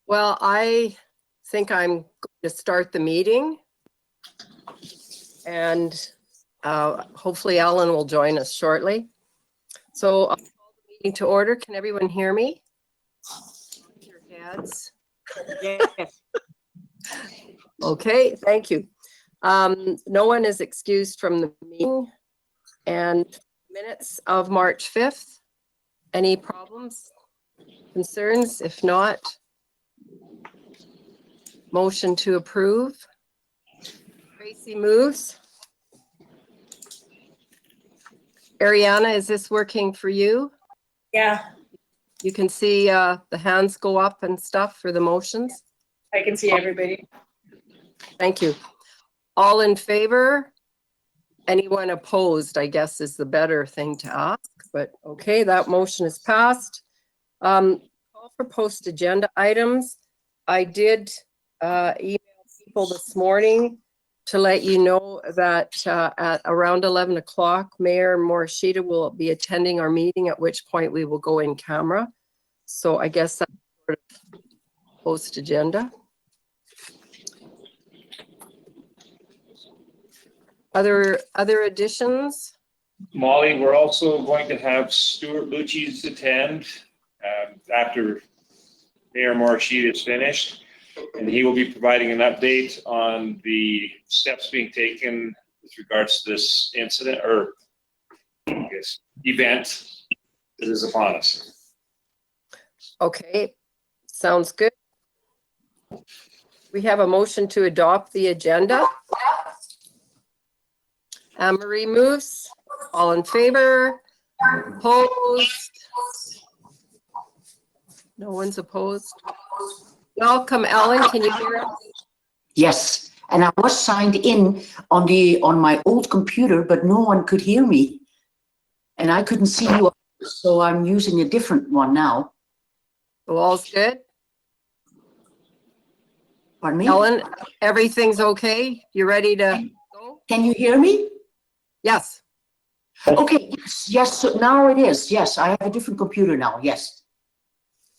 Well, I think I'm going to start the meeting. And hopefully Ellen will join us shortly. So I'll call the meeting to order. Can everyone hear me? Your heads. Yes. Okay, thank you. No one is excused from the meeting. And minutes of March 5th. Any problems, concerns? If not, motion to approve. Tracy moves. Ariana, is this working for you? Yeah, You can see the hands go up and stuff for the motions. I can see everybody. Thank you. All in favor? Anyone opposed, I guess, is the better thing to ask, but okay, that motion is passed. Call for post agenda items. I did email people this morning to let you know that at around 11 o'clock, Mayor Morishita will be attending our meeting, at which point we will go in camera. So I guess that's sort of post agenda. Other additions? Molly, we're also going to have Stuart Lucci's attend after Mayor Morishita is finished, and he will be providing an update on the steps being taken with regards to this incident or I guess event that is upon us. Okay, sounds good. We have a motion to adopt the agenda. Anne-Marie moves. All in favor? Opposed? No one's opposed. Welcome, Ellen. Can you hear us? Yes, and I was signed in on my old computer, but no one could hear me, and I couldn't see you, so I'm using a different one now. All's good? Pardon me? Ellen, everything's okay? You ready to go? Can you hear me? Yes. Okay, yes, so now it is. Yes, I have a different computer now, yes.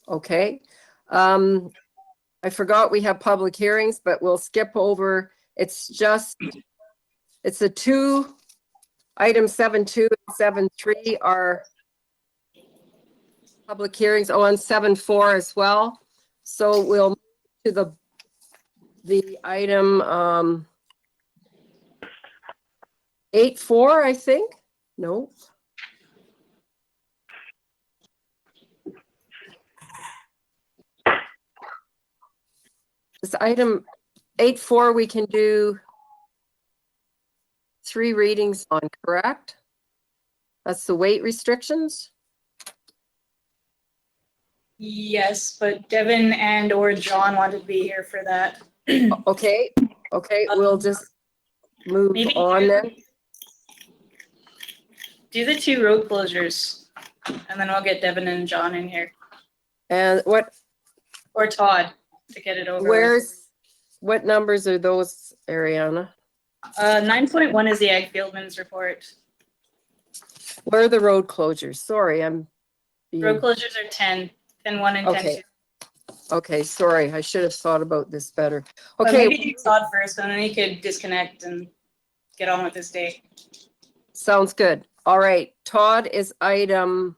Okay. I forgot we have public hearings, but we'll skip over. It's the two items 7.2 and 7.3 are public hearings. Oh, and 7.4 as well. So we'll move to the item 8.4, I think. No. This item 8.4, we can do 3 readings on, correct? That's the weight restrictions. Yes, but Devin and or John wanted to be here for that. Okay, we'll just move Maybe on then. Do the 2 road closures, and then I'll get Devin and John in here. And Or Todd to get it over with. what numbers are those, Ariana? 9.1 is the Ag Fieldman's report. Where are the road closures? Sorry, I'm Road closures are 10, 10.1 and 10.2. Okay. Okay, sorry, I should have thought about this better. But Okay, maybe do Todd first, and then he could disconnect and get on with his day. sounds good. All right, Todd is item,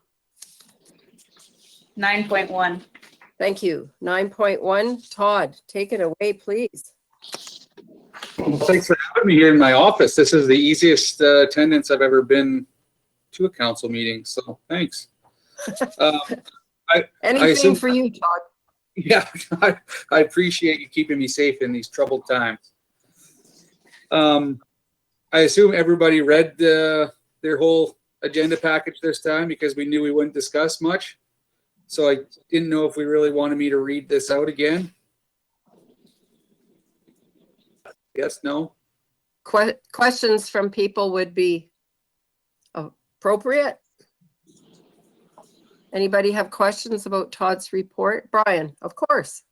9.1. thank you, 9.1. Todd, take it away, please. Well, thanks for having me here in my office. This is the easiest attendance I've ever been to a council meeting, so thanks. Anything for you, Todd. Yeah, I appreciate you keeping me safe in these troubled times. I assume everybody read their whole agenda package this time because we knew we wouldn't discuss much. So I didn't know if we really wanted me to read this out again. Yes, no? Questions from people would be appropriate. Anybody have questions about Todd's report? Brian, of course.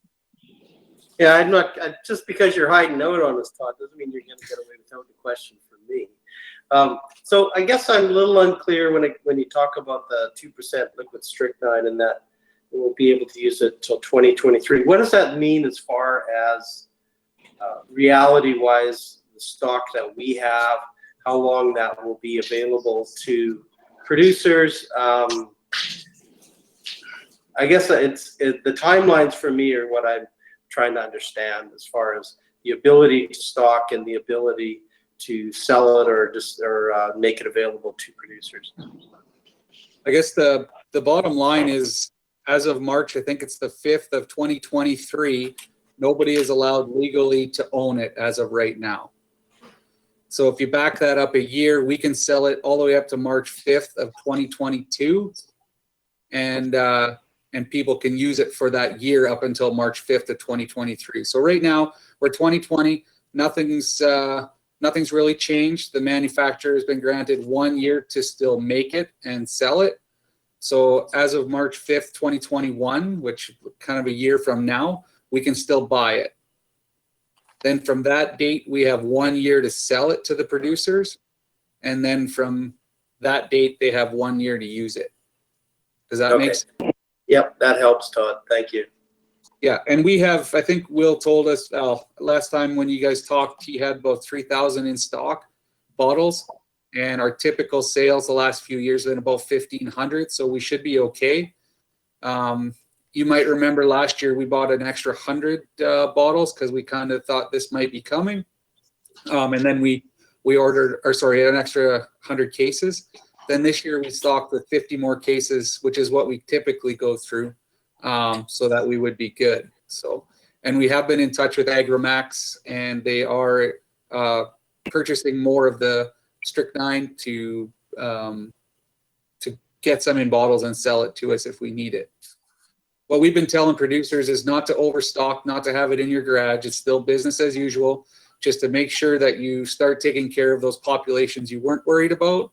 Yeah, I'm not, just because you're hiding out on us, Todd, doesn't mean you're going to get away without the question from me. So I guess I'm a little unclear when you talk about the 2% liquid strychnine and that we'll be able to use it till 2023. What does that mean as far as reality-wise, the stock that we have, how long that will be available to producers? I guess the timelines for me are what I'm trying to understand as far as the ability to stock and the ability to sell it or make it available to producers. I guess the bottom line is, as of March, I think it's the 5th of 2023, nobody is allowed legally to own it as of right now. So if you back that up a year, we can sell it all the way up to March 5th of 2022. And people can use it for that year up until March 5th of 2023. So right now we're 2020, nothing's really changed. The manufacturer has been granted 1 year to still make it and sell it. So as of March 5th, 2021, which kind of a year from now, we can still buy it. Then from that date, we have 1 year to sell it to the producers. And then from that date, they have 1 year to use it. Does that make sense? Yep, that helps, Todd. Thank you. Yeah, and we have, I think Will told us last time when you guys talked, he had about 3,000 in stock bottles. And our typical sales the last few years have been about 1,500. So we should be okay. You might remember last year we bought an extra 100 bottles because we kind of thought this might be coming. And then we ordered, an extra 100 cases. Then this year we stocked with 50 more cases, which is what we typically go through, so that we would be good. So, and we have been in touch with Agrimax, and they are purchasing more of the strychnine to get some in bottles and sell it to us if we need it. What we've been telling producers is not to overstock, not to have it in your garage. It's still business as usual, just to make sure that you start taking care of those populations you weren't worried about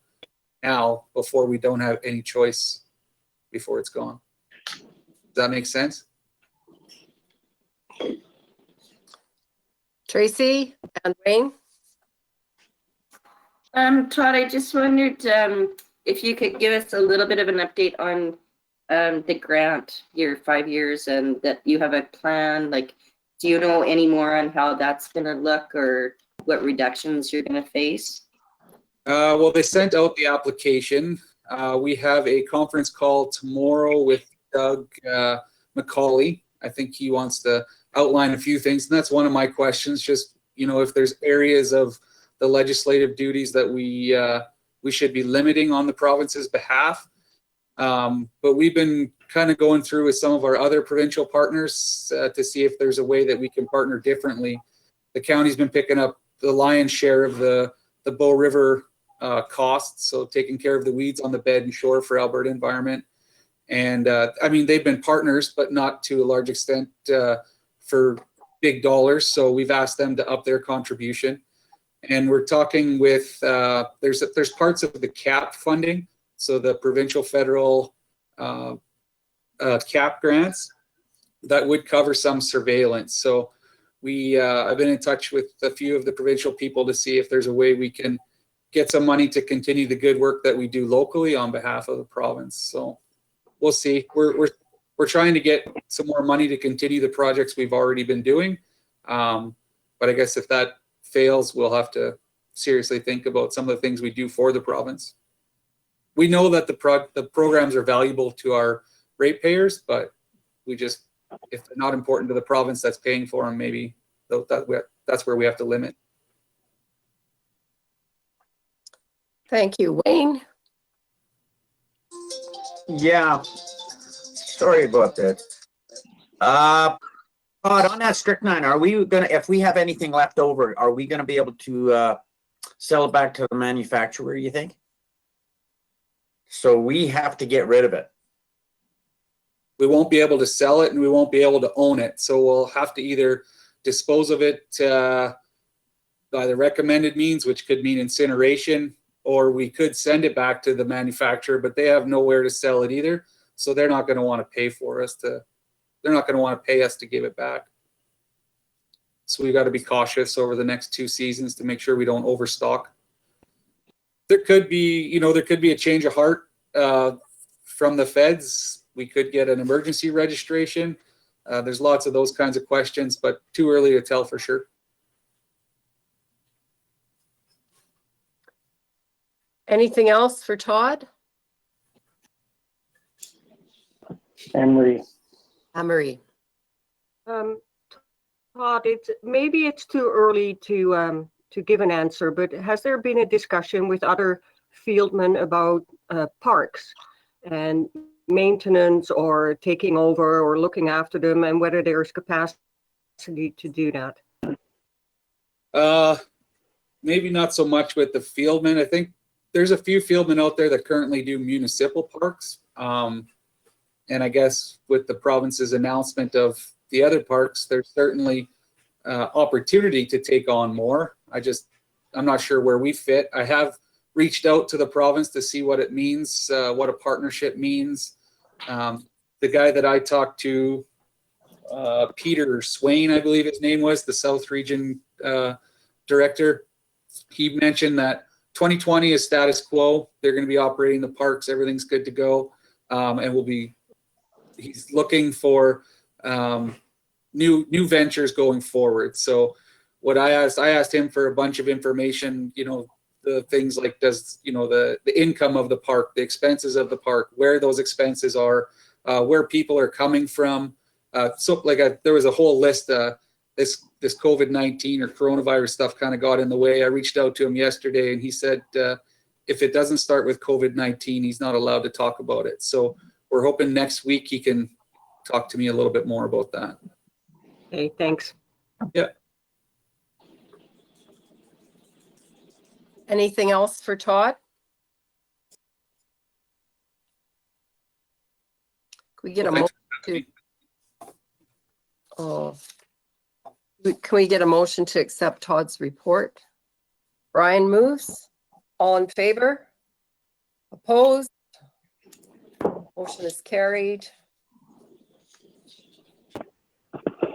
now before we don't have any choice before it's gone. Does that make sense? Tracy and Wayne? Todd, I just wondered if you could give us a little bit of an update on the grant, your 5 years, and that you have a plan. Like, do you know any more on how that's going to look or what reductions you're going to face? Well, they sent out the application. We have a conference call tomorrow with Doug McCauley. I think he wants to outline a few things, and that's one of my questions. Just, you know, if there's areas of the legislative duties that we should be limiting on the province's behalf. But we've been kind of going through with some of our other provincial partners to see if there's a way that we can partner differently. The county's been picking up the lion's share of the Bow River costs, so taking care of the weeds on the bed and shore for Alberta Environment. And I mean, they've been partners, but not to a large extent for big dollars. So we've asked them to up their contribution. And we're talking with, there's parts of the CAP funding, so the provincial federal CAP grants that would cover some surveillance. So I've been in touch with a few of the provincial people to see if there's a way we can get some money to continue the good work that we do locally on behalf of the province. So we'll see. We're trying to get some more money to continue the projects we've already been doing. But I guess if that fails, we'll have to seriously think about some of the things we do for the province. We know that the programs are valuable to our ratepayers, but we just, if they're not important to the province that's paying for them, maybe that's where we have to limit. Thank you. Wayne? Yeah, sorry about that. Todd, on that strychnine, are we gonna, if we have anything left over, are we gonna be able to sell it back to the manufacturer, you think? So we have to get rid of it. We won't be able to sell it and we won't be able to own it. So we'll have to either dispose of it by the recommended means, which could mean incineration, or we could send it back to the manufacturer, but they have nowhere to sell it either. So they're not going to want to pay for us to, they're not going to want to pay us to give it back. So we've got to be cautious over the next 2 seasons to make sure we don't overstock. There could be, you know, there could be a change of heart from the feds. we could get an emergency registration. There's lots of those kinds of questions, but too early to tell for sure. Anything else for Todd? Emery. Anne-Marie. Todd, maybe it's too early to give an answer, but has there been a discussion with other fieldmen about parks and maintenance or taking over or looking after them, and whether there's capacity to do that? Maybe not so much with the fieldmen. I think there's a few fieldmen out there that currently do municipal parks. And I guess with the province's announcement of the other parks, there's certainly opportunity to take on more. I'm not sure where we fit. I have reached out to the province to see what it means, what a partnership means. The guy that I talked to, Peter Swain, I believe his name was, the South Region director, he mentioned that 2020 is status quo. They're going to be operating the parks. Everything's good to go. And he's looking for new ventures going forward. So what I asked him for a bunch of information, the things like the income of the park, the expenses of the park, where those expenses are, where people are coming from. There was a whole list. This COVID-19 or coronavirus stuff kind of got in the way. I reached out to him yesterday, and he said if it doesn't start with COVID-19, he's not allowed to talk about it. So we're hoping next week he can talk to me a little bit more about that. Okay, thanks. Yeah. Anything else for Todd? Can we get a motion to? Oh, can we get a motion to accept Todd's report? Brian moves. All in favor? Opposed? Motion is carried.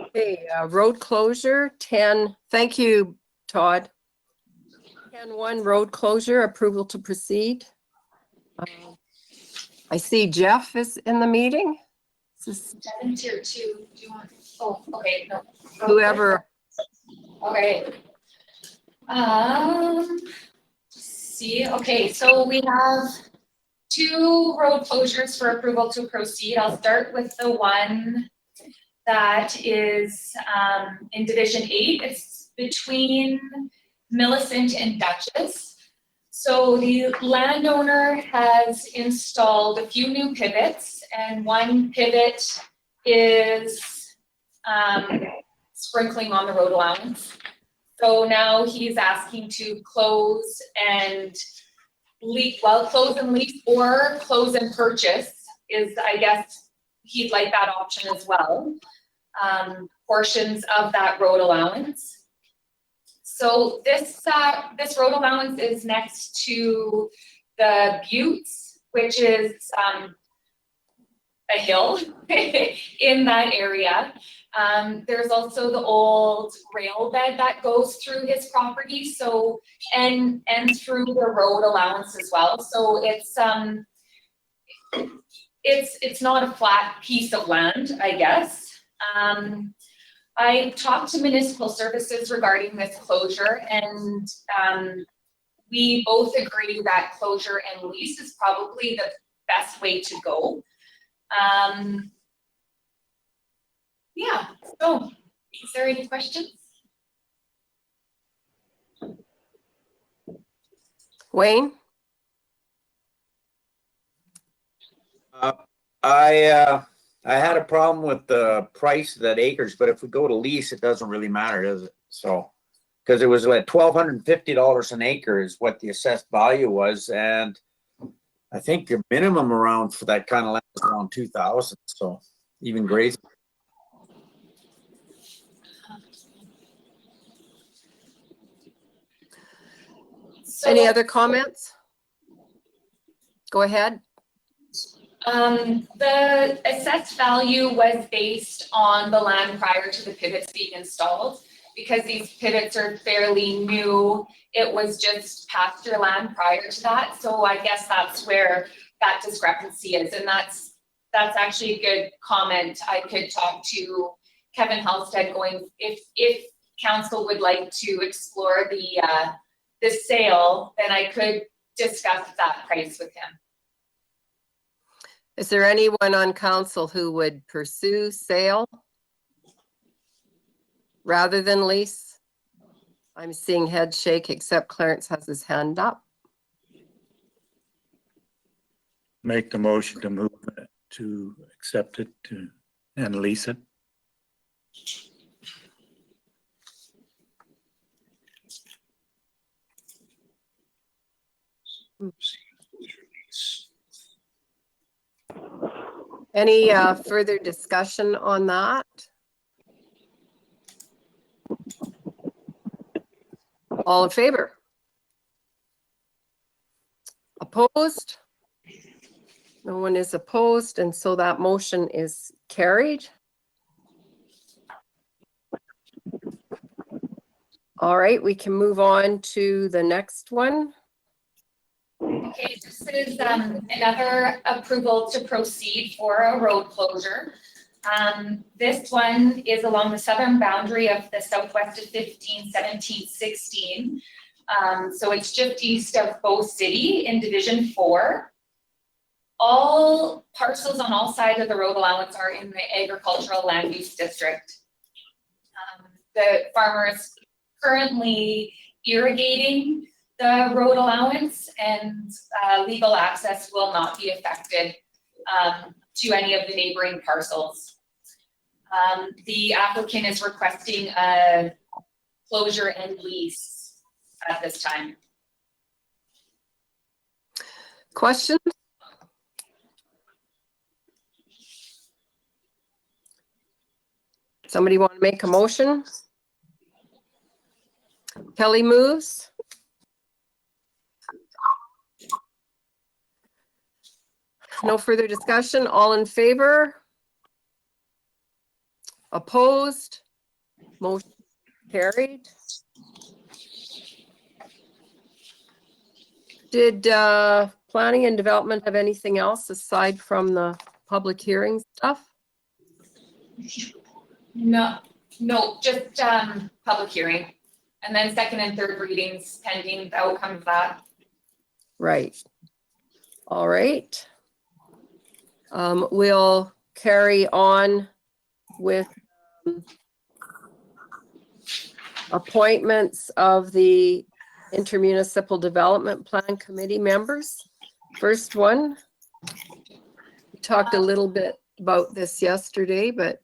Okay, road closure 10. Thank you, Todd. 10-1 road closure, approval to proceed. I see Jeff is in the meeting. Devin's here too. Do you want? Oh, okay, no. Whoever. Okay. See, okay, so we have 2 road closures for approval to proceed. I'll start with the one that is in Division 8. It's between Millicent and Dutchess. So the landowner has installed a few new pivots, and one pivot is sprinkling on the road allowance. So now he's asking to close and lease, close and lease or close and purchase is, I guess, he'd like that option as well. Portions of that road allowance. So this road allowance is next to the Buttes, which is a hill in that area. There's also the old rail bed that goes through his property, so and through the road allowance as well. So it's not a flat piece of land, I guess. I talked to Municipal Services regarding this closure, and we both agree that closure and lease is probably the best way to go. Yeah, so is there any questions? Wayne? I had a problem with the price of that acres, but if we go to lease, it doesn't really matter, does it? So, because it was like $1,250 an acre is what the assessed value was, and I think your minimum around for that kind of land is around 2,000. So even grazing. So, Any other comments? Go ahead. The assessed value was based on the land prior to the pivots being installed. Because these pivots are fairly new, it was just pasture land prior to that. So I guess that's where that discrepancy is. And that's that's actually a good comment. I could talk to Kevin Halstead going, if council would like to explore the sale, then I could discuss that price with him. Is there anyone on council who would pursue sale rather than lease? I'm seeing head shake, except Clarence has his hand up. Make the motion to move it, to accept it and lease it. Any further discussion on that? All in favor? Opposed? No one is opposed, and so that motion is carried. All right, we can move on to the next one. Okay, this is another approval to proceed for a road closure. This one is along the southern boundary of the southwest of 15, 17, 16. So it's just east of Bow City in Division 4. All parcels on all sides of the road allowance are in the agricultural land use district. The farmer is currently irrigating the road allowance, and legal access will not be affected to any of the neighboring parcels. The applicant is requesting a closure and lease at this time. Questions? Somebody want to make a motion? Kelly moves. No further discussion. All in favor? Opposed? Motion carried. Did planning and development have anything else aside from the public hearing stuff? No, just public hearing. And then second and third readings pending the outcome of that. Right. All right. We'll carry on with appointments of the Intermunicipal Development Plan Committee members. First one, we talked a little bit about this yesterday, but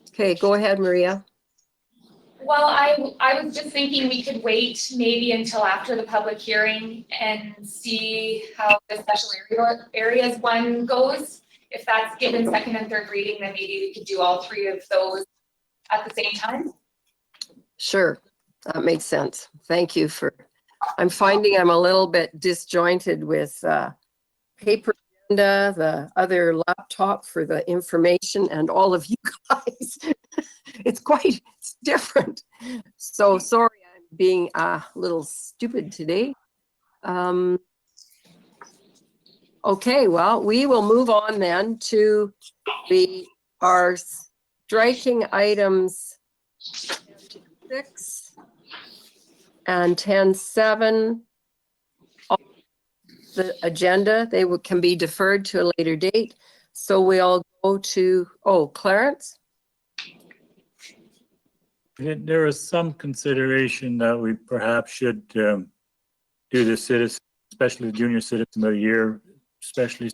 okay, go ahead, Maria. Well, I was just thinking we could wait maybe until after the public hearing and see how the special areas one goes. If that's given second and third reading, then maybe we could do all three of those at the same time. Sure, that makes sense. Thank you for, I'm finding I'm a little bit disjointed with paper agenda, the other laptop for the information, and all of you guys. It's different. So sorry, I'm being a little stupid today. Okay, well, we will move on then to our striking items 10.6 and 10.7. The agenda, they can be deferred to a later date. So we'll go to, Clarence? There is some consideration that we perhaps should do the citizen, especially the junior citizen of the year, especially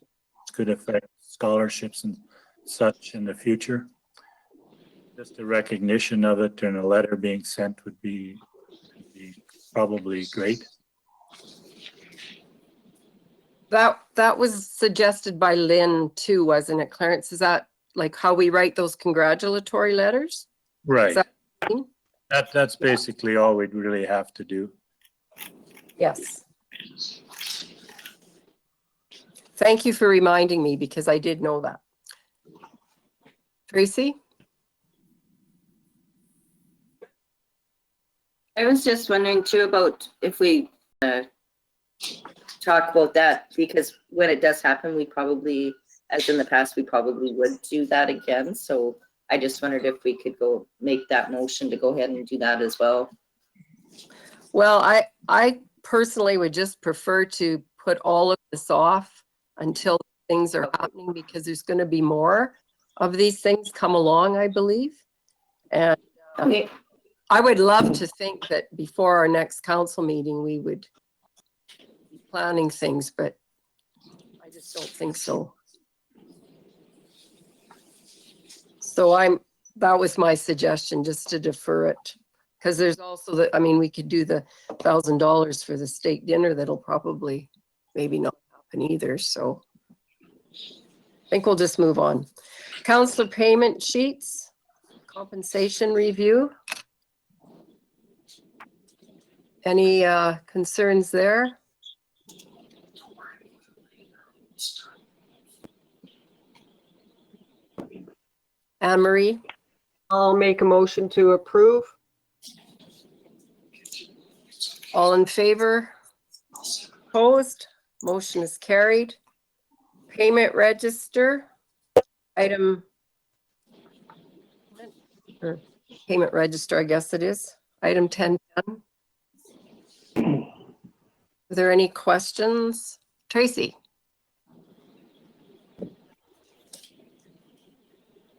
could affect scholarships and such in the future. Just a recognition of it and a letter being sent would be probably great. That was suggested by Lynn too, wasn't it, Clarence? Is that like how we write those congratulatory letters? Right. Is That's basically all we'd really have to do. Yes. Thank you for reminding me because I did know that. Tracy? I was just wondering too about if we talk about that, because when it does happen, we probably as in the past, we probably would do that again. So I just wondered if we could go make that motion to go ahead and do that as well. Well, I personally would just prefer to put all of this off until things are happening, because there's going to be more of these things come along, I believe. And Okay. I would love to think that before our next council meeting, we would be planning things, but I just don't think so. So that was my suggestion, just to defer it. Because there's also the, I mean, we could do the $1,000 for the steak dinner. That'll probably maybe not happen either. So I think we'll just move on. Councillor payment sheets, compensation review. Any concerns there? Anne Marie? I'll make a motion to approve. All in favor? Opposed? Motion is carried. Payment register, item, or payment register, I guess it is, item 1010. Are there any questions? Tracy?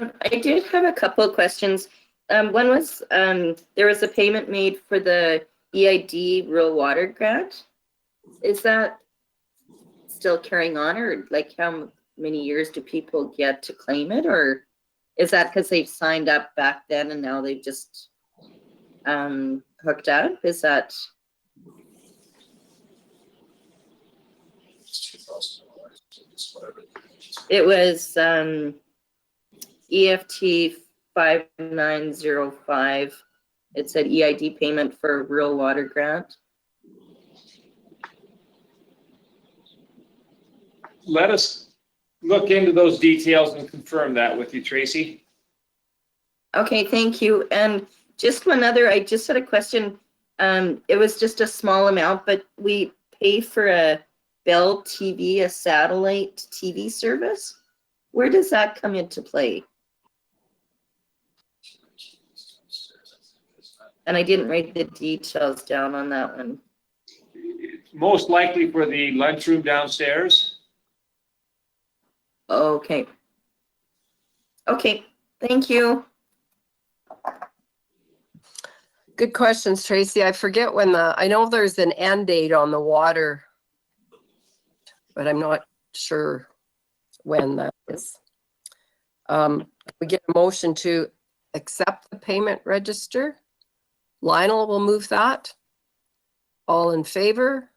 I did have a couple of questions. One was, there was a payment made for the EID rural water grant. Is that still carrying on, or like how many years do people get to claim it, or is that because they've signed up back then and now they've just hooked up? Is that? It was EFT 5905. It said EID payment for rural water grant. Let us look into those details and confirm that with you, Tracy. Okay, thank you. And just one other, I just had a question. It was just a small amount, but we pay for a Bell TV, a satellite TV service. Where does that come into play? And I didn't write the details down on that one. Most likely for the lunchroom downstairs. Okay. Okay, thank you. Good questions, Tracy. I forget when I know there's an end date on the water, but I'm not sure when that is. We get a motion to accept the payment register. Lionel will move that. All in favor?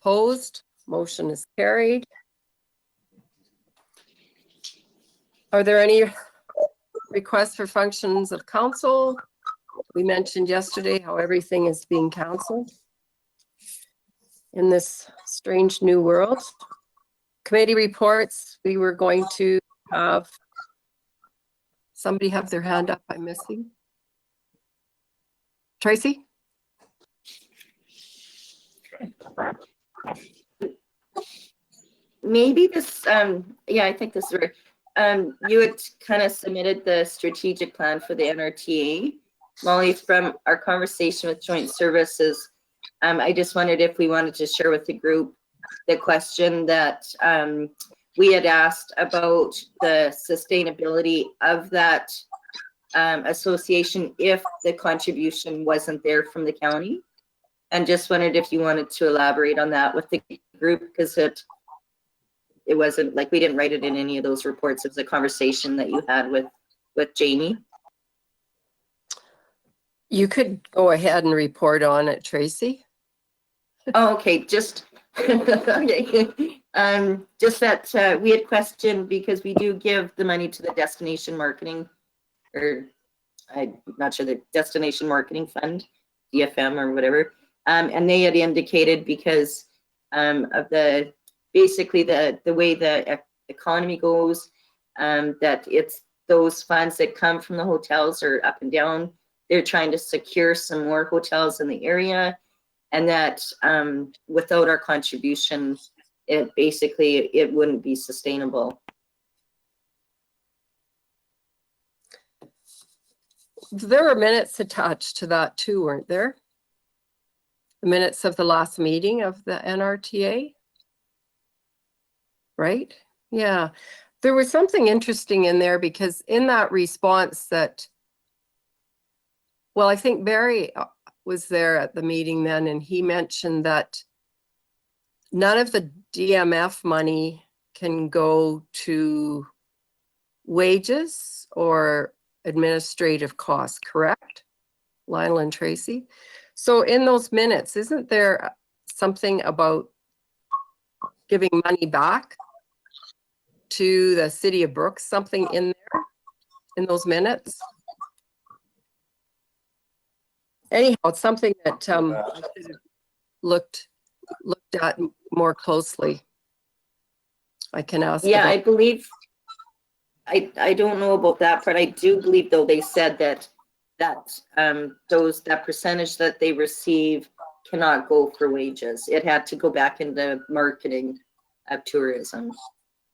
Opposed? Motion is carried. Are there any requests for functions of council? We mentioned yesterday how everything is being canceled in this strange new world. Committee reports, we were going to have somebody have their hand up. I'm missing. Tracy? Maybe this, yeah, I think this is right. You had kind of submitted the strategic plan for the NRTA. Molly, from our conversation with Joint Services, I just wondered if we wanted to share with the group the question that we had asked about the sustainability of that association if the contribution wasn't there from the county. And just wondered if you wanted to elaborate on that with the group, because it wasn't like we didn't write it in any of those reports. It was a conversation that you had with Jamie. You could go ahead and report on it, Tracy. Oh, okay, just okay. Just that we had questioned, because we do give the money to the destination marketing, or I'm not sure, the destination marketing fund, DFM or whatever. And they had indicated, because of the basically the way the economy goes, that it's those funds that come from the hotels are up and down. They're trying to secure some more hotels in the area, and that without our contribution, it basically, it wouldn't be sustainable. There were minutes attached to that too, weren't there? The minutes of the last meeting of the NRTA? Right? Yeah. There was something interesting in there because in that response that, well, I think Barry was there at the meeting then, and he mentioned that none of the DMF money can go to wages or administrative costs, correct? Lionel and Tracy. So in those minutes, isn't there something about giving money back to the city of Brooks, something in there, in those minutes? Anyhow, it's something that I should have looked at more closely. I can ask. Yeah, I about- believe, I don't know about that part. I do believe though they said that that percentage that they receive cannot go for wages. It had to go back into marketing of tourism.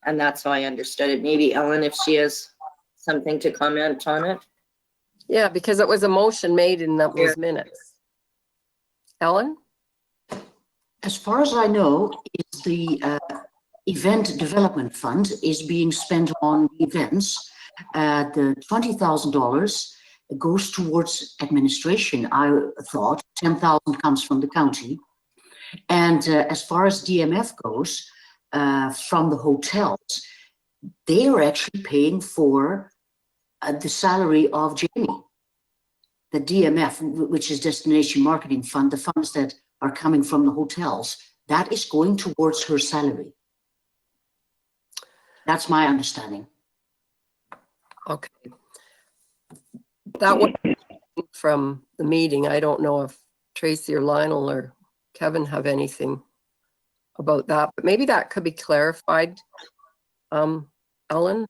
And that's how I understood it. Maybe Ellen, if she has something to comment on it. Yeah, because it was a motion made in those minutes. Ellen? As far as I know, is the event development fund is being spent on events. The $20,000 goes towards administration. I thought 10,000 comes from the county. And as far as DMF goes, from the hotels, they are actually paying for the salary of Jamie. The DMF, which is Destination Marketing Fund, the funds that are coming from the hotels, that is going towards her salary. That's my understanding. Okay. That was from the meeting. I don't know if Tracy or Lionel or Kevin have anything about that, but maybe that could be clarified. Ellen?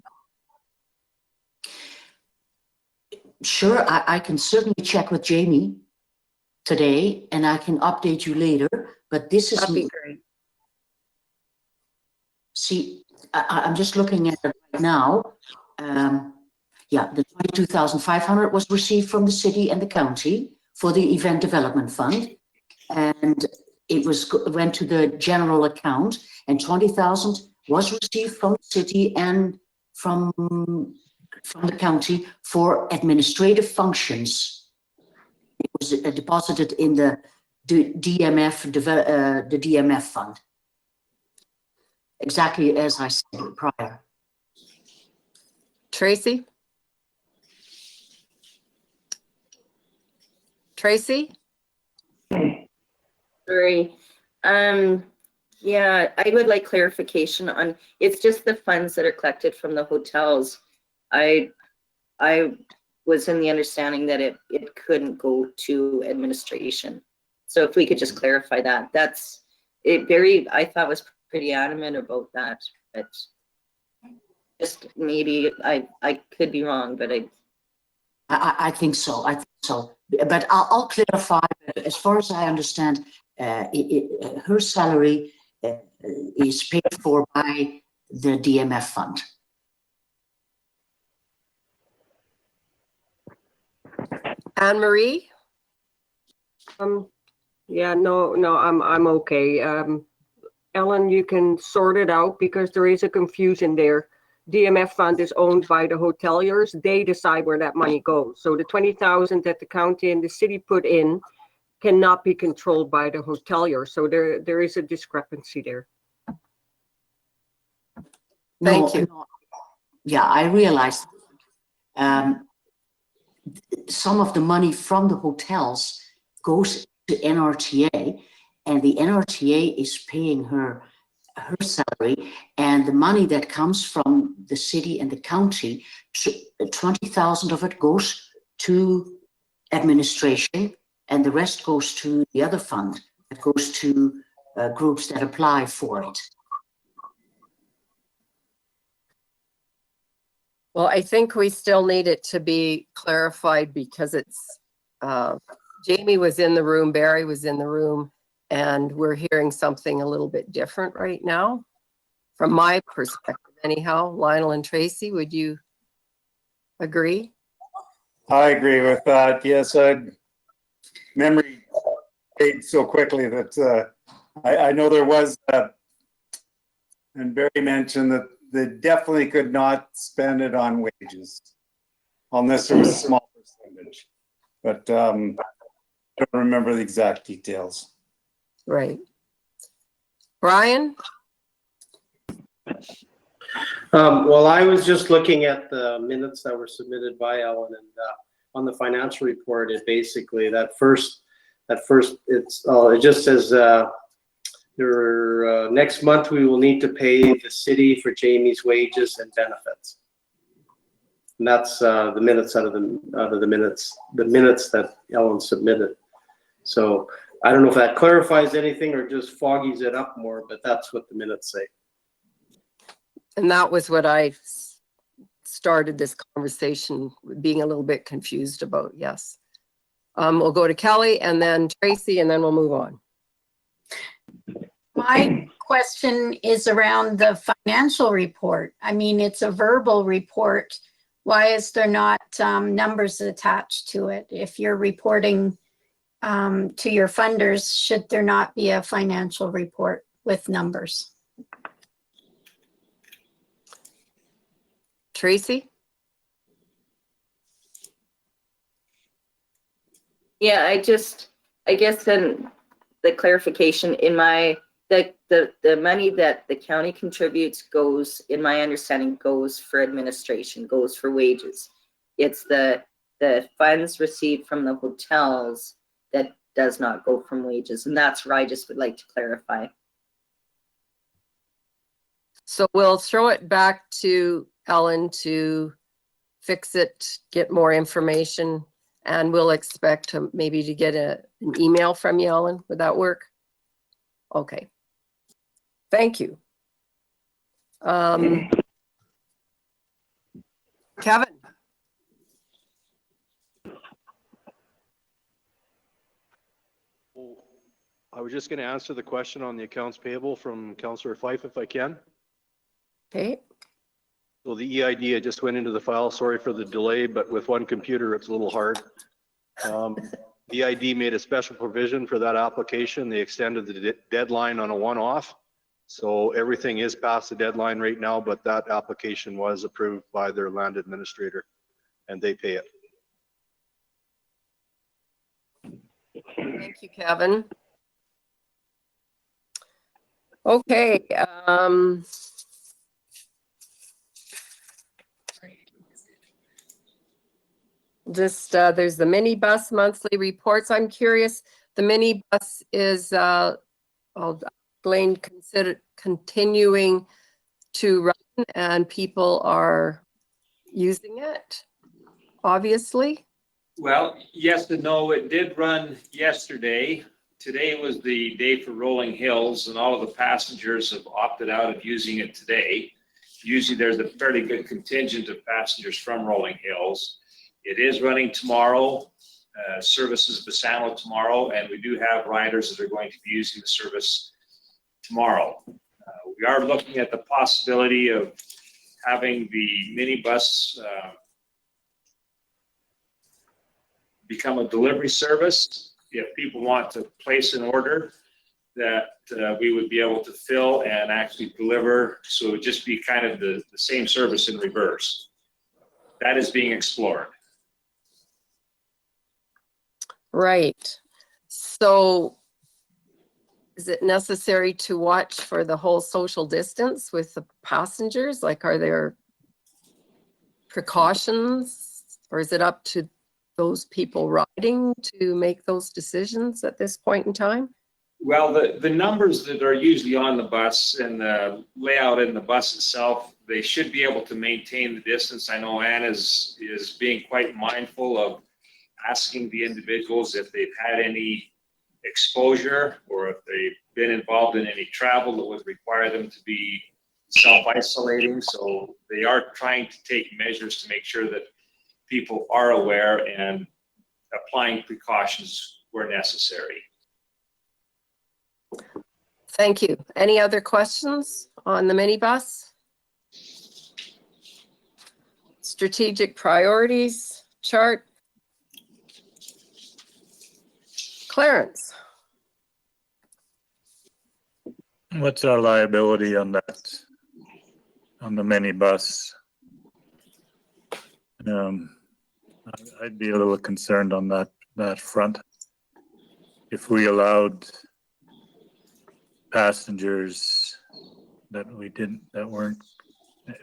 Sure, I can certainly check with Jamie today and I can update you later, but this is That'd be me. great. See, I'm just looking at it right now. Yeah, the 22,500 was received from the city and the county for the event development fund. And it went to the general account, and 20,000 was received from the city and from the county for administrative functions. It was deposited in the DMF fund. Exactly as I said prior. Tracy? Tracy? Sorry. Yeah, I would like clarification on, it's just the funds that are collected from the hotels. I was in the understanding that it couldn't go to administration. So if we could just clarify that, that's it. Barry, I thought was pretty adamant about that, but just maybe I could be wrong, but I think so. I think so. But I'll clarify. As far as I understand, her salary is paid for by the DMF fund. Anne-Marie? Yeah, no, I'm okay. Ellen, you can sort it out because there is a confusion there. DMF fund is owned by the hoteliers. They decide where that money goes. So the 20,000 that the county and the city put in cannot be controlled by the hotelier. So there is a discrepancy there. Thank you. No, yeah, I realized some of the money from the hotels goes to NRTA, and the NRTA is paying her salary, and the money that comes from the city and the county, 20,000 of it goes to administration, and the rest goes to the other fund that goes to groups that apply for it. Well, I think we still need it to be clarified because it's, Jamie was in the room, Barry was in the room, And we're hearing something a little bit different right now, from my perspective anyhow. Lionel and Tracy, would you agree? I agree with that. Yes, memory fades so quickly that I know there was, and Barry mentioned that they definitely could not spend it on wages unless there was a small percentage. But I don't remember the exact details. Right. Brian? Well, I was just looking at the minutes that were submitted by Ellen, and on the financial report, it basically, it just says next month we will need to pay the city for Jamie's wages and benefits. And that's the minutes out of the minutes that Ellen submitted. So I don't know if that clarifies anything or just foggies it up more, but that's what the minutes say. And that was what I started this conversation being a little bit confused about, yes. We'll go to Kelly and then Tracy, and then we'll move on. My question is around the financial report. I mean, it's a verbal report. Why is there not numbers attached to it? If you're reporting to your funders, should there not be a financial report with numbers? Tracy? Yeah, I guess then the clarification in the money that the county contributes goes, in my understanding, goes for administration, goes for wages. It's the funds received from the hotels that does not go from wages. And that's where I just would like to clarify. So we'll throw it back to Ellen to fix it, get more information, and we'll expect to maybe to get an email from you, Ellen. Would that work? Okay. Thank you. Kevin? I was just going to answer the question on the accounts payable from Councillor Fife, if I can. Okay. So the EID, I just went into the file. Sorry for the delay, but with one computer, it's a little hard. The EID made a special provision for that application. They extended the deadline on a one-off. So everything is past the deadline right now, but that application was approved by their land administrator and they pay it. Thank you, Kevin. Okay. Just there's the minibus monthly reports. I'm curious, the minibus is Blaine continuing to run and people are using it, obviously. Well, yes and no. It did run yesterday. Today was the day for Rolling Hills, and all of the passengers have opted out of using it today. Usually there's a fairly good contingent of passengers from Rolling Hills. It is running tomorrow, services Bassano tomorrow, and we do have riders that are going to be using the service tomorrow. We are looking at the possibility of having the minibus become a delivery service. If people want to place an order, that we would be able to fill and actually deliver. So it would just be kind of the same service in reverse. That is being explored. Right. So is it necessary to watch for the whole social distance with the passengers? Like, are there precautions, or is it up to those people riding to make those decisions at this point in time? Well, the numbers that are usually on the bus and the layout in the bus itself, they should be able to maintain the distance. I know Ann is being quite mindful of asking the individuals if they've had any exposure or if they've been involved in any travel that would require them to be self-isolating. So they are trying to take measures to make sure that people are aware and applying precautions where necessary. Thank you. Any other questions on the minibus? Strategic priorities chart. Clarence, What's our liability on that, on the minibus? I'd be a little concerned on that front. If we allowed passengers that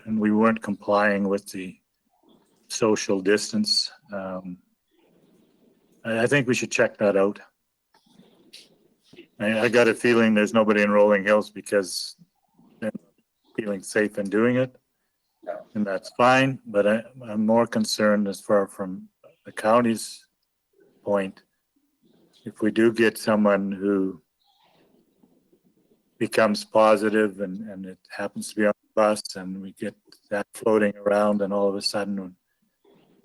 weren't complying with the social distance, I think we should check that out. I got a feeling there's nobody in Rolling Hills because they're feeling safe in doing it. And that's fine, but I'm more concerned as far from the county's point. If we do get someone who becomes positive and it happens to be on the bus and we get that floating around and all of a sudden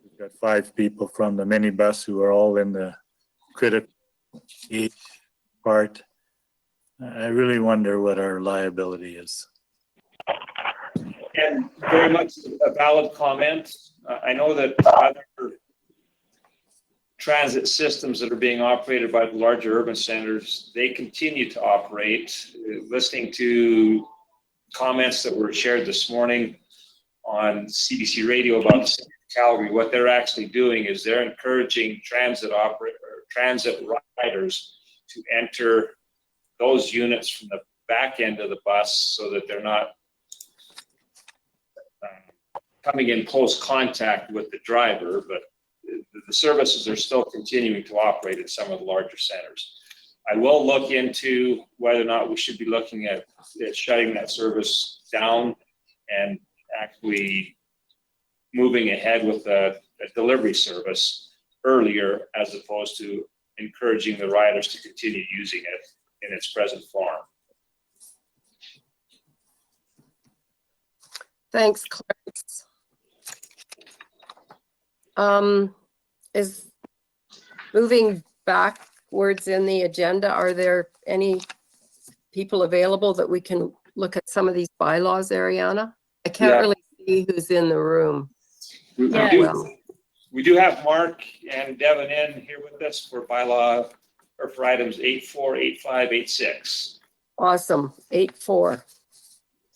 we've got 5 people from the minibus who are all in the critical age part, I really wonder what our liability is. And very much a valid comment. I know that other transit systems that are being operated by the larger urban centers, they continue to operate. Listening to comments that were shared this morning on CBC radio about the city of Calgary, what they're actually doing is they're encouraging transit riders to enter those units from the back end of the bus so that they're not coming in close contact with the driver, but the services are still continuing to operate at some of the larger centers. I will look into whether or not we should be looking at shutting that service down and actually moving ahead with a delivery service earlier as opposed to encouraging the riders to continue using it in its present form. thanks, Clarence. Is moving backwards in the agenda, are there any people available that we can look at some of these bylaws, Ariana? I can't really see who's in the room. We do have Mark and Devin in here with us for bylaw or for items 84, 85, 86. Awesome. 8-4.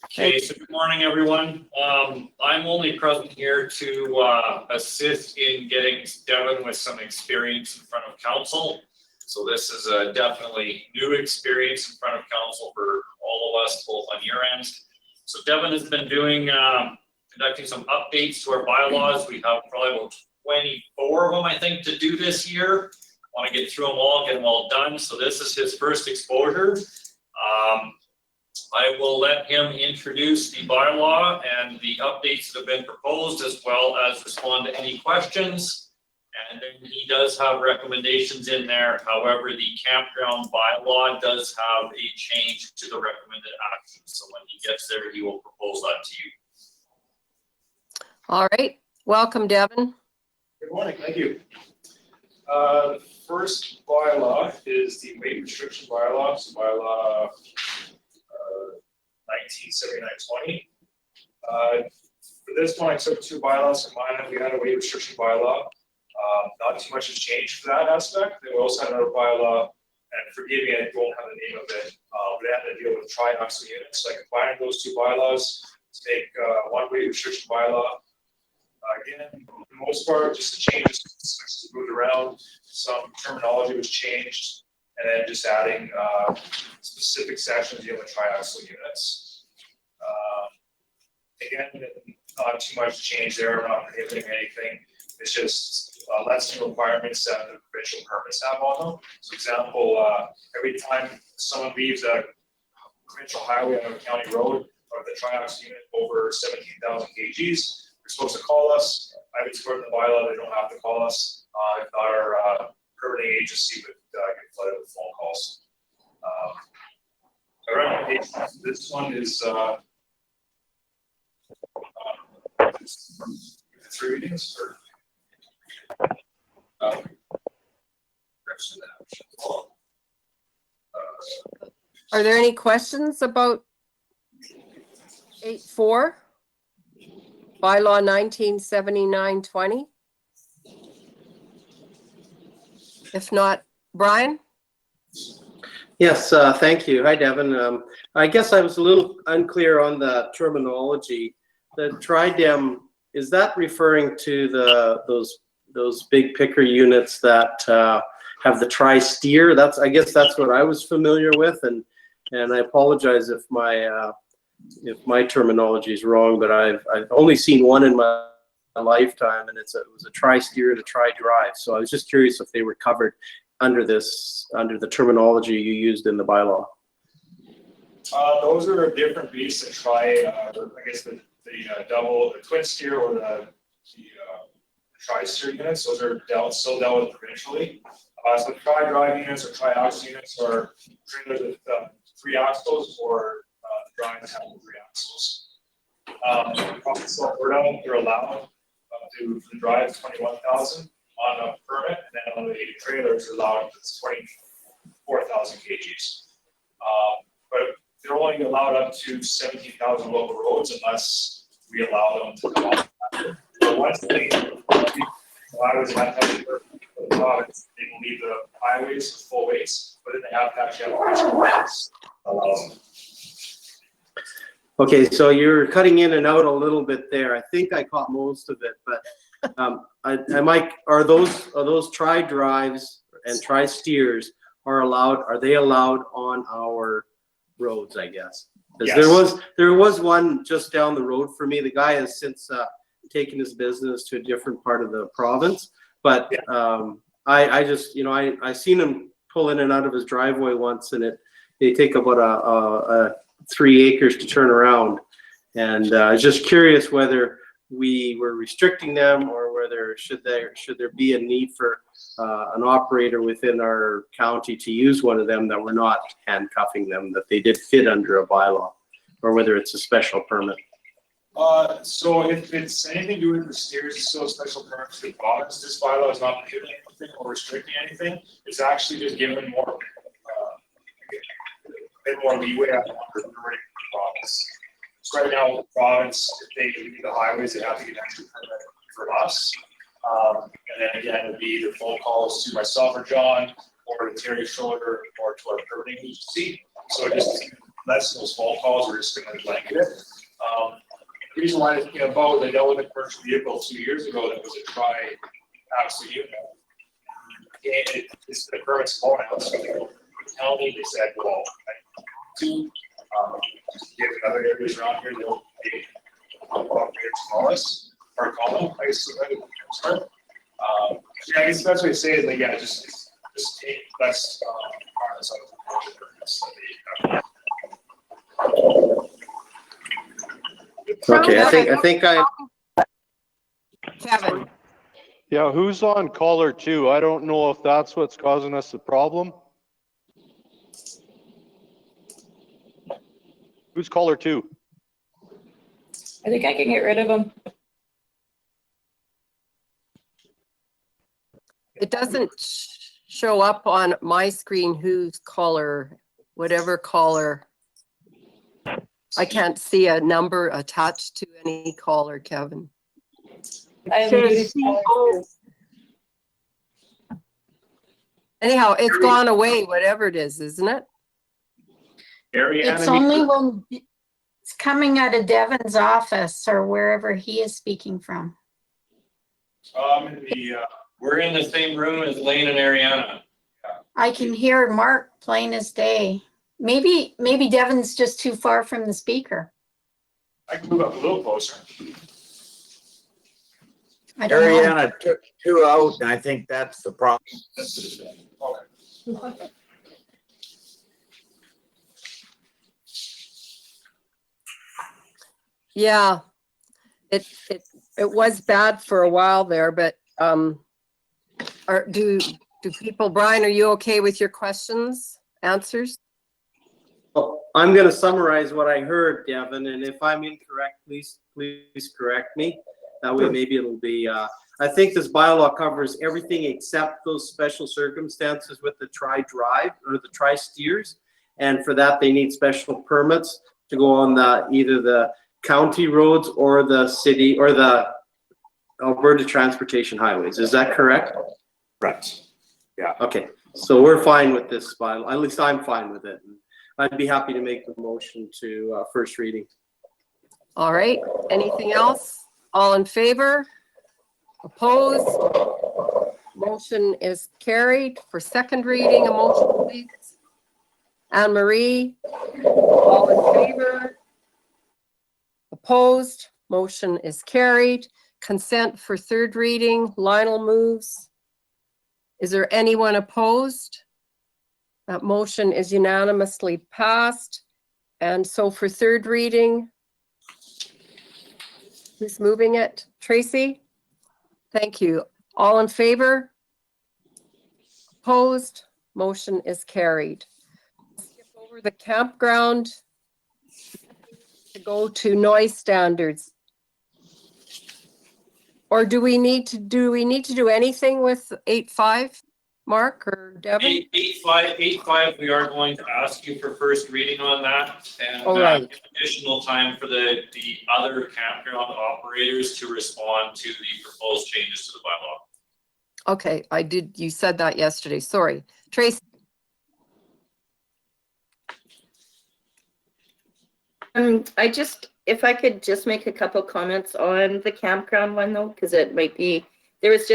Okay, so good morning, everyone. I'm only present here to assist in getting Devin with some experience in front of council. So this is a definitely new experience in front of council for all of us, both on your end. So Devin has been doing, conducting some updates to our bylaws. We have probably about 24 of them, I think, to do this year. Want to get through them all, get them all done. So this is his first exposure. I will let him introduce the bylaw and the updates that have been proposed, as well as respond to any questions. And then he does have recommendations in there. However, the campground bylaw does have a change to the recommended action. So when he gets there, he will propose that to you. All right. Welcome, Devin. Good morning. Thank you. The first bylaw is the weight restriction bylaw. So bylaw 1979-20. For this one, I took 2 bylaws from mine. We had a weight restriction bylaw. Not too much has changed for that aspect. Then we also had another bylaw, and forgive me, I don't have the name of it, but it had to deal with triaxle units. So I combined those 2 bylaws to make one weight restriction bylaw. Again, for the most part, just the changes moved around. Some terminology was changed, and then just adding specific sections dealing with triaxle units. Again, not too much change there. We're not prohibiting anything. It's just less requirements that the provincial permits have on them. So, example, every time someone leaves a provincial highway on a county road or the triaxle unit over 17,000 kgs, they're supposed to call us. I would support the bylaw. They don't have to call us. If not, our permitting agency would get flooded with phone calls. This one is 3 readings or Are there any questions about 8.4? Bylaw 1979-20? If not, Brian? Yes, thank you. Hi, Devin. I guess I was a little unclear on the terminology. The TRIDEM, is that referring to those big picker units that have the tri-steer? I guess that's what I was familiar with, and I apologize if my terminology is wrong, but I've only seen one in my lifetime, and it was a tri-steer and a tri-drive. So I was just curious if they were covered under the terminology you used in the bylaw. Those are a different beast that I guess the twin steer or the tri-steer units. Those are still dealt with provincially. So tri-drive units or tri-axle units are trailers with 3 axles or drives have 3 axles. So Alberta, you're allowed to drive 21,000 on a permit, and then on the trailers are allowed 24,000 kgs. But they're only allowed up to 17,000 local roads unless we allow them to come off. So once they highways have to have the products, they will leave the highways with full weights, but then they have to actually have weights. Okay, so you're cutting in and out a little bit there. I think I caught most of it, but are those tri-drives and tri-steers are they allowed on our roads, I guess? Because yes. there was one just down the road for me. The guy has since taken his business to a different part of the province, but I just, I seen him pull in and out of his driveway once, and they take about 3 acres to turn around. And I was just curious whether we were restricting them or whether should there be a need for an operator within our county to use one of them, that we're not handcuffing them, that they did fit under a bylaw, or whether it's a special permit. So if it's anything to do with the steers, it's still a special permit to the province. This bylaw is not prohibiting anything or restricting anything. It's actually just giving more leeway on the permitting the province. So right now, the province, if they leave the highways, they have to get an extra permit from us. And then again, it would be either phone calls to myself or John, or to Terry Schroeder, or to our permitting agency. So just less of those phone calls, we're just going to blanket it. The reason why they dealt with a commercial vehicle 2 years ago that was a tri-axle unit. It's the permit's blown out. So they tell me, they said, well, to get other areas around here, they'll pay smallest or call them. I guess I guess the best way to say it is just take less harness out of the Okay, I think Kevin. Yeah, who's on caller 2? I don't know if that's what's causing us the problem. Who's caller 2? I think I can get rid of them. It doesn't show up on my screen who's caller, whatever caller. I can't see a number attached to any caller, Kevin. Anyhow, it's gone away, whatever it is, isn't it? It's only when it's coming out of Devin's office or wherever he is speaking from. We're in the same room as Lane and Ariana. I can hear Mark plain as day. Maybe Devin's just too far from the speaker. I can move up a little closer. I don't know. Ariana took 2 out, and I think that's the problem. Okay. Yeah, it was bad for a while there, but do people, Brian, are you okay with your questions, answers? Well, I'm going to summarize what I heard, Devin, and if I'm incorrect, please correct me. That way, maybe it'll be. I think this bylaw covers everything except those special circumstances with the tri-drive or the tri-steers, And for that, they need special permits to go on either the county roads or the city or the Alberta Transportation Highways. Is that correct? Correct. Yeah. Okay, so we're fine with this bylaw. At least I'm fine with it. I'd be happy to make the motion to first reading. All right, anything else? All in favor? Opposed? Motion is carried. For second reading, a motion, please. Anne Marie, all in favor? Opposed? Motion is carried. Consent for third reading, Lionel moves. Is there anyone opposed? That motion is unanimously passed. And so for third reading, who's moving it? Tracy? Thank you. All in favor? Opposed? Motion is carried. Skip over the campground to go to noise standards. Or do we need to do anything with 8.5, Mark or Devin? 8.5, we are going to ask you for first reading on that and All right. additional time for the other campground operators to respond to the proposed changes to the bylaw. Okay, you said that yesterday, sorry. Tracy? If I could just make a couple comments on the campground one though, because it might be, there was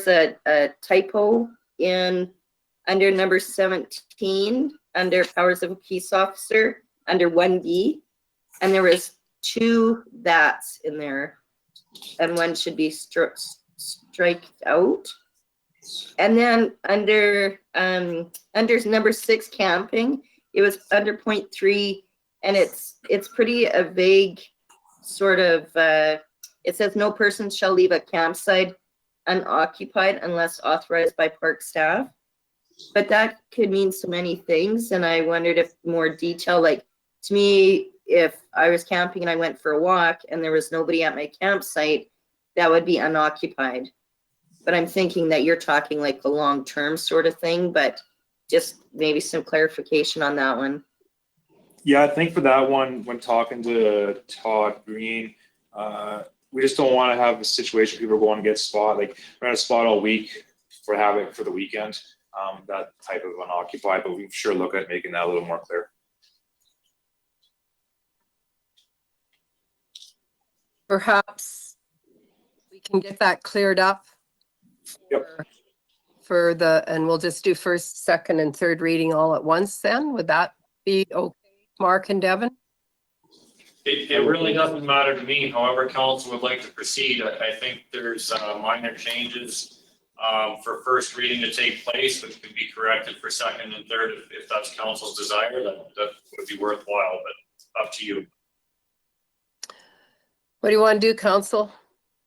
a typo under number 17, under powers of a peace officer, under 1B, and there was 2 that's in there, and one should be striked out. And then under number 6, camping, it was under point 3, and it's pretty a vague sort of, it says no person shall leave a campsite unoccupied unless authorized by park staff. But that could mean so many things, and I wondered if more detail, like to me, if I was camping and I went for a walk and there was nobody at my campsite, that would be unoccupied. But I'm thinking that you're talking like the long-term sort of thing, but just maybe some clarification on that one. Yeah, I think for that one, when talking to Todd Green, we just don't want to have a situation people are going to get spot, like we're at a spot all week for having for the weekend, that type of unoccupied, but we sure look at making that a little more clear. Perhaps we can get that cleared up. Yep. And we'll just do first, second, and third reading all at once then. Would that be okay, Mark and Devin? It really doesn't matter to me, however council would like to proceed. I think there's minor changes for first reading to take place, which could be corrected for second and third if that's council's desire. That would be worthwhile, but up to you. What do you want to do, council?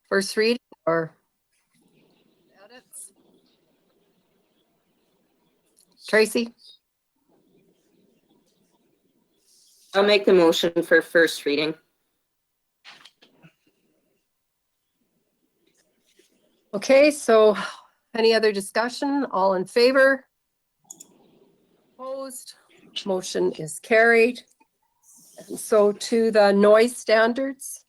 First reading or edits? Tracy? I'll make the motion for first reading. Okay, so any other discussion? All in favor? Opposed? Motion is carried. And so to the noise standards.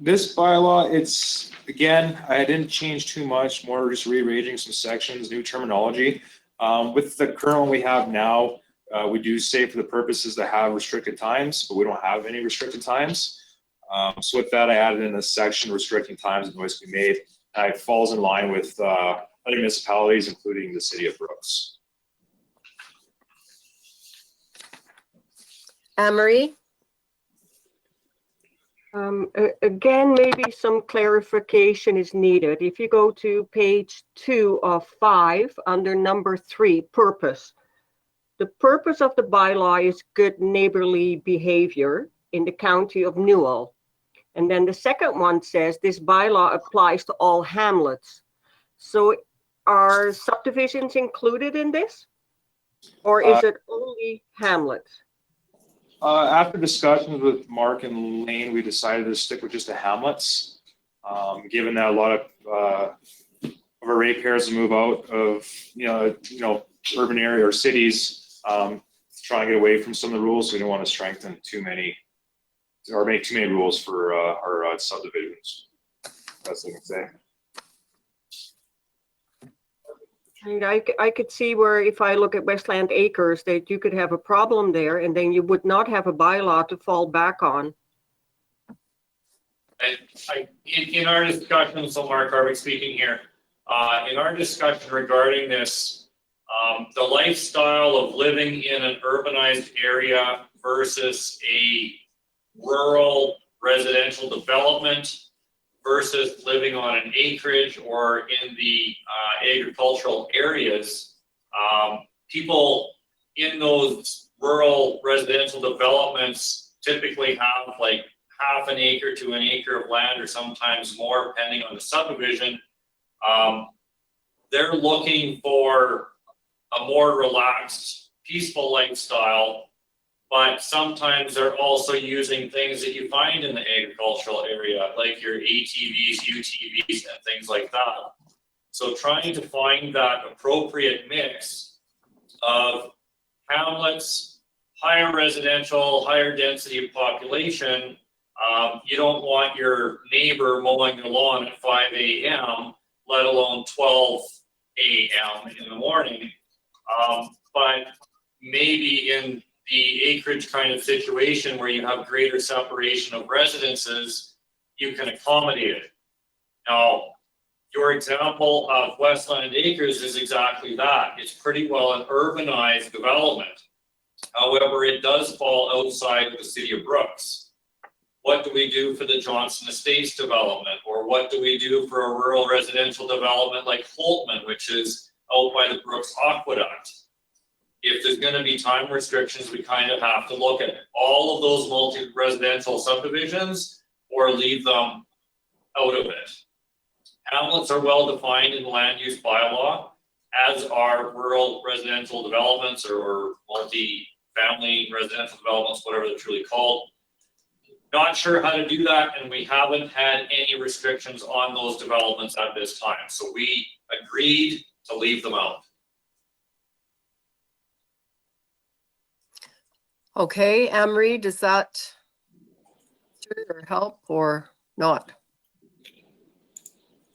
This bylaw, it's, again, I didn't change too much, more just rearranging some sections, new terminology. With the current one we have now, we do say for the purposes that have restricted times, but we don't have any restricted times. So with that, I added in a section restricting times and noise can be made. It falls in line with other municipalities, including the city of Brooks. Anne-Marie? Again, maybe some clarification is needed. If you go to page 2 of 5 under number 3, purpose. The purpose of the bylaw is good neighborly behavior in the county of Newell. And then the second one says this bylaw applies to all hamlets. So are subdivisions included in this? Or is it only hamlets? After discussions with Mark and Lane, we decided to stick with just the hamlets. Given that a lot of our ratepayers to move out of, urban area or cities, try and get away from some of the rules. We don't want to strengthen too many or make too many rules for our subdivisions. That's what I can say. And I could see where if I look at Westland Acres, that you could have a problem there and then you would not have a bylaw to fall back on. And in our discussion, so Mark Harvick speaking here, in our discussion regarding this, the lifestyle of living in an urbanized area versus a rural residential development versus living on an acreage or in the agricultural areas, people in those rural residential developments typically have like half an acre to an acre of land or sometimes more depending on the subdivision. They're looking for a more relaxed, peaceful lifestyle, but sometimes they're also using things that you find in the agricultural area, like your ATVs, UTVs, and things like that. So trying to find that appropriate mix of hamlets, higher residential, higher density of population. You don't want your neighbor mowing the lawn at 5 a.m., let alone 12 a.m. in the morning. But maybe in the acreage kind of situation where you have greater separation of residences, you can accommodate it. Now, your example of Westland Acres is exactly that. It's pretty well an urbanized development. However, it does fall outside of the city of Brooks. What do we do for the Johnson Estates development? Or what do we do for a rural residential development like Holtman, which is out by the Brooks Aqueduct? If there's going to be time restrictions, we kind of have to look at all of those multi-residential subdivisions or leave them out of it. Hamlets are well defined in land use bylaw, as are rural residential developments or multi-family residential developments, whatever they're truly called. Not sure how to do that, and we haven't had any restrictions on those developments at this time. So we agreed to leave them out. Okay, Emery, does that help or not?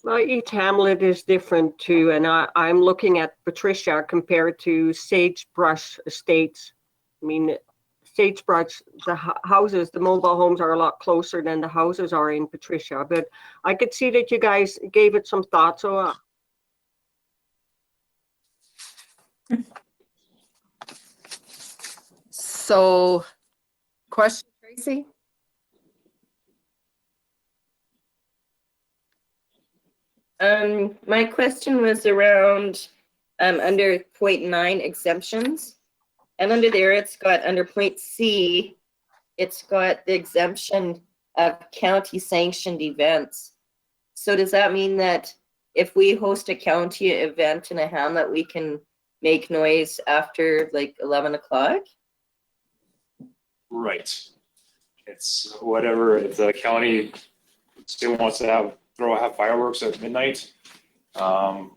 Well, each hamlet is different too, and I'm looking at Patricia compared to Sagebrush Estates. I mean, Sagebrush, the houses, the mobile homes are a lot closer than the houses are in Patricia, but I could see that you guys gave it some thought, so So, question, Tracy? My question was around under point 9 exemptions. And under there, it's got under point C, it's got the exemption of county sanctioned events. So does that mean that if we host a county event in a hamlet, we can make noise after like 11 o'clock? Right. It's whatever, if the county still wants to have fireworks at midnight, and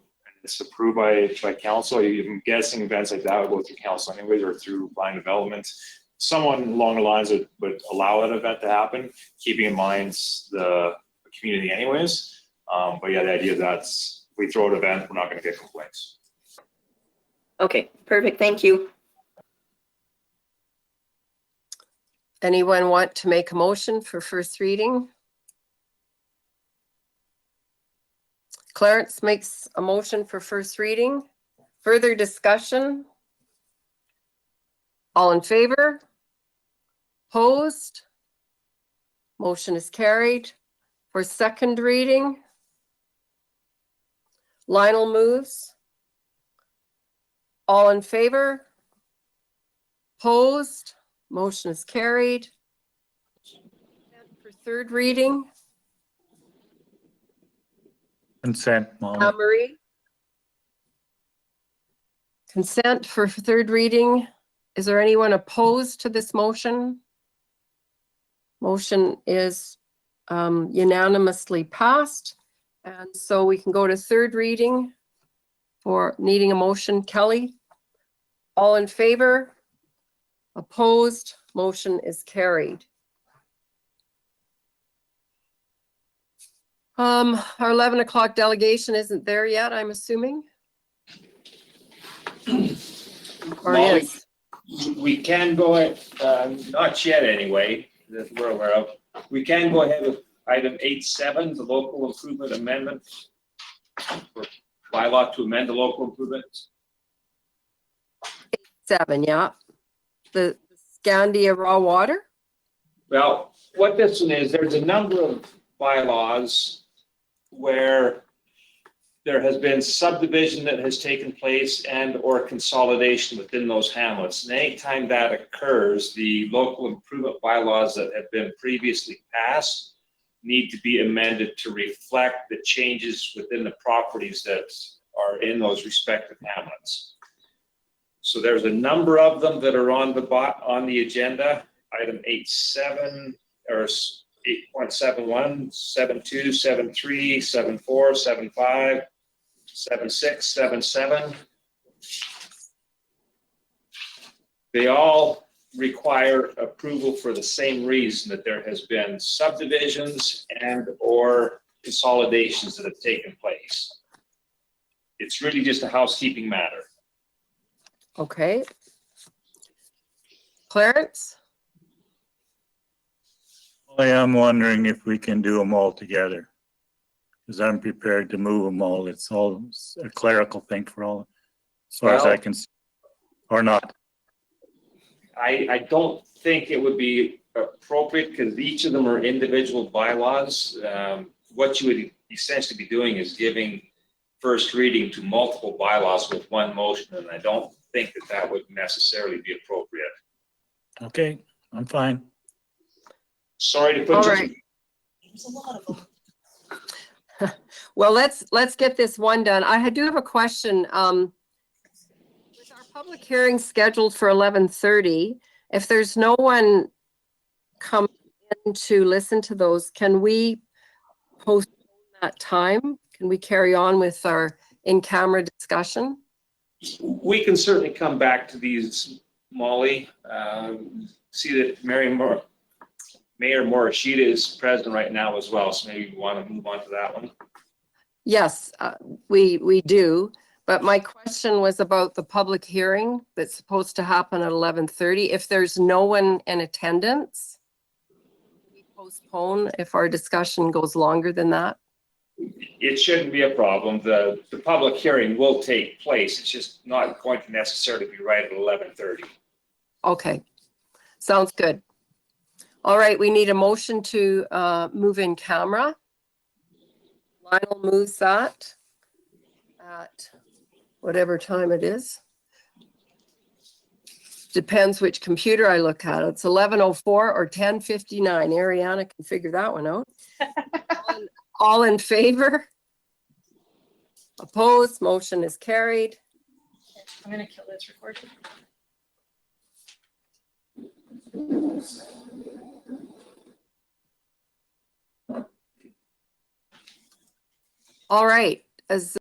it's approved by council. I'm guessing events like that would go through council anyways, or through line development. Someone along the lines that would allow that event to happen, keeping in mind the community anyways. But yeah, the idea that's if we throw an event, we're not going to get complaints. Okay, perfect. Thank you. Anyone want to make a motion for first reading? Clarence makes a motion for first reading. Further discussion? All in favor? Opposed? Motion is carried. For second reading, Lionel moves. All in favor? Opposed? Motion is carried. For third reading, Consent, Molly. Marie. Consent for third reading. Is there anyone opposed to this motion? Motion is unanimously passed. And so we can go to third reading for needing a motion. Kelly, all in favor? Opposed? Motion is carried. Our 11 o'clock delegation isn't there yet, I'm assuming? Or Molly, is? we can go ahead, not yet anyway, that we're aware of. We can go ahead with item 8.7, the local improvement amendment. For bylaw to amend the local improvements. 7, yeah. The Scandia raw water? Well, what this one is, there's a number of bylaws where there has been subdivision that has taken place and or consolidation within those hamlets. And anytime that occurs, the local improvement bylaws that have been previously passed need to be amended to reflect the changes within the properties that are in those respective hamlets. So there's a number of them that are on the agenda. Item 8.7 or 8.71, 7.2, 7.3, 7.4, 7.5, 7.6, 7.7. They all require approval for the same reason, that there has been subdivisions and or consolidations that have taken place. It's really just a housekeeping matter. Okay. Clarence? I am wondering if we can do them all together. Because I'm prepared to move them all. It's all a clerical thing for all, as far as I can see, or not. I don't think it would be appropriate because each of them are individual bylaws. What you would essentially be doing is giving first reading to multiple bylaws with one motion, and I don't think that that would necessarily be appropriate. Okay, I'm fine. Sorry to put All you. right. Well, let's get this one done. I do have a question. With our public hearing scheduled for 11:30, if there's no one coming in to listen to those, can we postpone that time? Can we carry on with our in-camera discussion? We can certainly come back to these, Molly. See that Mayor Morishita is present right now as well, so maybe we want to move on to that one. Yes, we do. But my question was about the public hearing that's supposed to happen at 11:30. If there's no one in attendance, we postpone if our discussion goes longer than that? It shouldn't be a problem. The public hearing will take place. It's just not going to necessarily be right at 11:30. Okay, sounds good. All right, we need a motion to move in camera. Lionel moves that at whatever time it is. Depends which computer I look at. It's 11:04 or 10:59. Ariana can figure that one out. All in favor? Opposed? Motion is carried. I'm gonna kill this recording. All right, as